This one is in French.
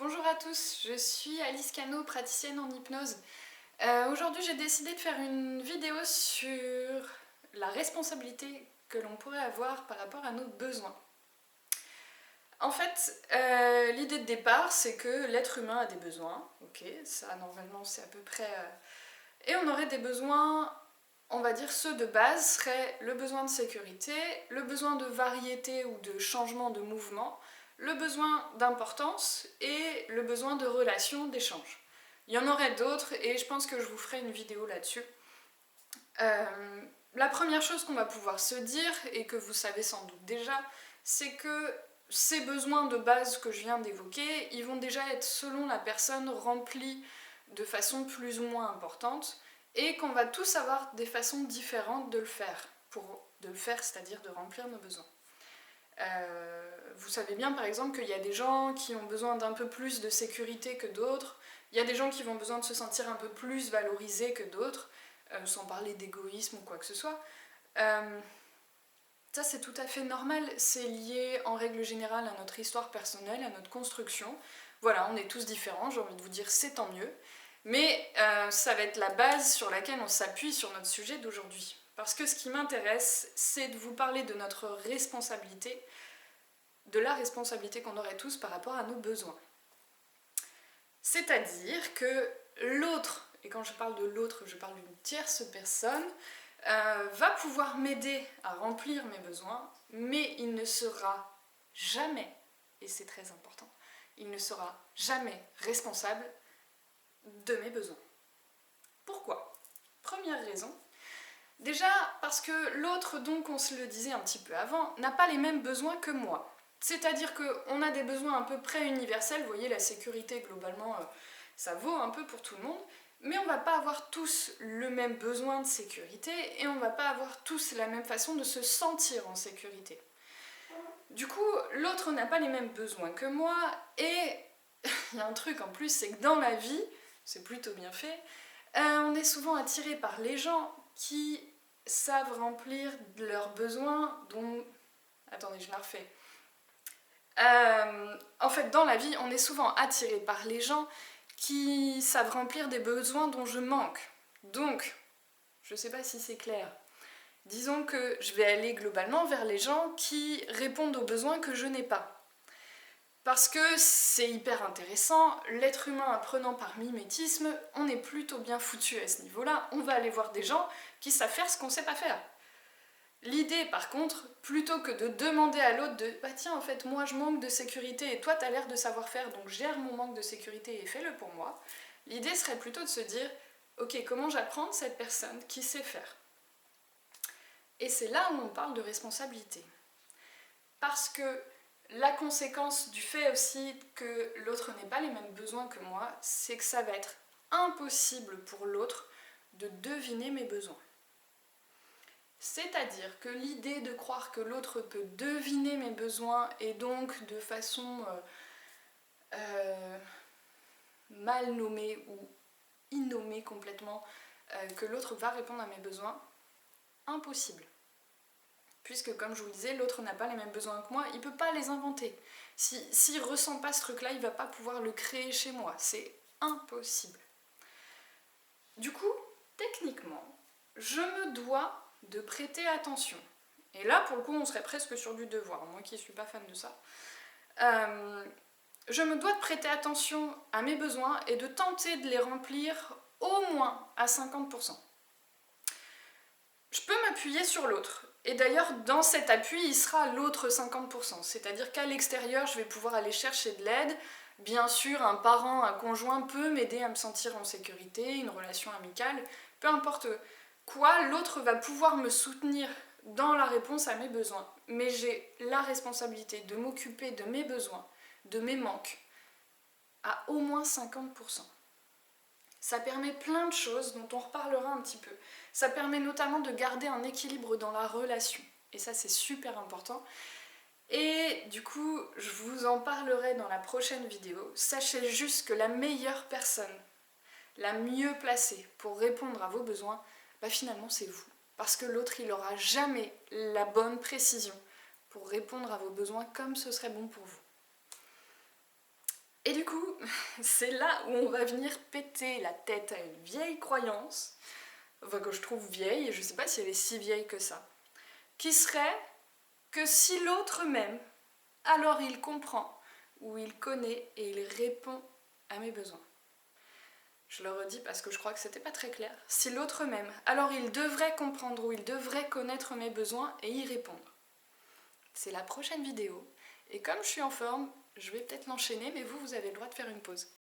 Bonjour à tous, je suis Alice Cano, praticienne en hypnose. Aujourd'hui j'ai décidé de faire une vidéo sur la responsabilité que l'on pourrait avoir par rapport à nos besoins. En fait, l'idée de départ c'est que l'être humain a des besoins, ok, ça normalement c'est à peu près... Et on aurait des besoins, on va dire ceux de base seraient le besoin de sécurité, le besoin de variété ou de changement de mouvement, le besoin d'importance et le besoin de relation, d'échange. Il y en aurait d'autres et je pense que je vous ferai une vidéo là-dessus. La première chose qu'on va pouvoir se dire, et que vous savez sans doute déjà, c'est que ces besoins de base que je viens d'évoquer, ils vont déjà être selon la personne remplis de façon plus ou moins importante, et qu'on va tous avoir des façons différentes de le faire, c'est-à-dire de remplir nos besoins. Vous savez bien par exemple qu'il y a des gens qui ont besoin d'un peu plus de sécurité que d'autres, il y a des gens qui vont besoin de se sentir un peu plus valorisés que d'autres, sans parler d'égoïsme ou quoi que ce soit. Ça c'est tout à fait normal, c'est lié en règle générale à notre histoire personnelle, à notre construction. Voilà, on est tous différents, j'ai envie de vous dire c'est tant mieux. Mais ça va être la base sur laquelle on s'appuie sur notre sujet d'aujourd'hui. Parce que ce qui m'intéresse, c'est de vous parler de notre responsabilité, de la responsabilité qu'on aurait tous par rapport à nos besoins. C'est-à-dire que l'autre, et quand je parle de l'autre, je parle d'une tierce personne, va pouvoir m'aider à remplir mes besoins, mais il ne sera jamais, et c'est très important, il ne sera jamais responsable de mes besoins. Pourquoi? Première raison, déjà parce que l'autre, donc on se le disait un petit peu avant, n'a pas les mêmes besoins que moi. C'est-à-dire qu'on a des besoins à peu près universels, vous voyez la sécurité globalement ça vaut un peu pour tout le monde, mais on va pas avoir tous le même besoin de sécurité et on va pas avoir tous la même façon de se sentir en sécurité. Du coup, l'autre n'a pas les mêmes besoins que moi et il y a un truc en plus, c'est que dans la vie, c'est plutôt bien fait, on est souvent attiré par les gens qui savent remplir leurs besoins dont... Attendez, je la refais. En fait, dans la vie, on est souvent attiré par les gens qui savent remplir des besoins dont je manque. Donc, je sais pas si c'est clair. Disons que je vais aller globalement vers les gens qui répondent aux besoins que je n'ai pas. Parce que c'est hyper intéressant, l'être humain apprenant par mimétisme, on est plutôt bien foutu à ce niveau-là, on va aller voir des gens qui savent faire ce qu'on ne sait pas faire. L'idée par contre, plutôt que de demander à l'autre de « bah tiens en fait moi je manque de sécurité et toi t'as l'air de savoir faire donc gère mon manque de sécurité et fais-le pour moi », l'idée serait plutôt de se dire « ok, comment j'apprends de cette personne qui sait faire ?» Et c'est là où on parle de responsabilité. Parce que la conséquence du fait aussi que l'autre n'ait pas les mêmes besoins que moi, c'est que ça va être impossible pour l'autre de deviner mes besoins. C'est-à-dire que l'idée de croire que l'autre peut deviner mes besoins et donc de façon mal nommée ou innommée complètement, que l'autre va répondre à mes besoins, impossible. Puisque comme je vous le disais, l'autre n'a pas les mêmes besoins que moi, il ne peut pas les inventer. S'il ne ressent pas ce truc-là, il ne va pas pouvoir le créer chez moi, c'est impossible. Du coup, techniquement, je me dois de prêter attention. Et là, pour le coup, on serait presque sur du devoir, moi qui ne suis pas fan de ça. Je me dois de prêter attention à mes besoins et de tenter de les remplir au moins à 50%. Je peux m'appuyer sur l'autre. Et d'ailleurs, dans cet appui, il sera l'autre 50%. C'est-à-dire qu'à l'extérieur, je vais pouvoir aller chercher de l'aide. Bien sûr, un parent, un conjoint peut m'aider à me sentir en sécurité, une relation amicale, peu importe quoi, l'autre va pouvoir me soutenir dans la réponse à mes besoins. Mais j'ai la responsabilité de m'occuper de mes besoins, de mes manques, à au moins 50%. Ça permet plein de choses dont on reparlera un petit peu. Ça permet notamment de garder un équilibre dans la relation. Et ça, c'est super important. Et du coup, je vous en parlerai dans la prochaine vidéo. Sachez juste que la meilleure personne, la mieux placée pour répondre à vos besoins, bah finalement c'est vous. Parce que l'autre, il n'aura jamais la bonne précision pour répondre à vos besoins comme ce serait bon pour vous. Et du coup, c'est là où on va venir péter la tête à une vieille croyance, enfin que je trouve vieille, et je sais pas si elle est si vieille que ça, qui serait que si l'autre m'aime, alors il comprend, ou il connaît et il répond à mes besoins. Je le redis parce que je crois que c'était pas très clair. Si l'autre m'aime, alors il devrait comprendre ou il devrait connaître mes besoins et y répondre. C'est la prochaine vidéo. Et comme je suis en forme, je vais peut-être l'enchaîner, mais vous avez le droit de faire une pause.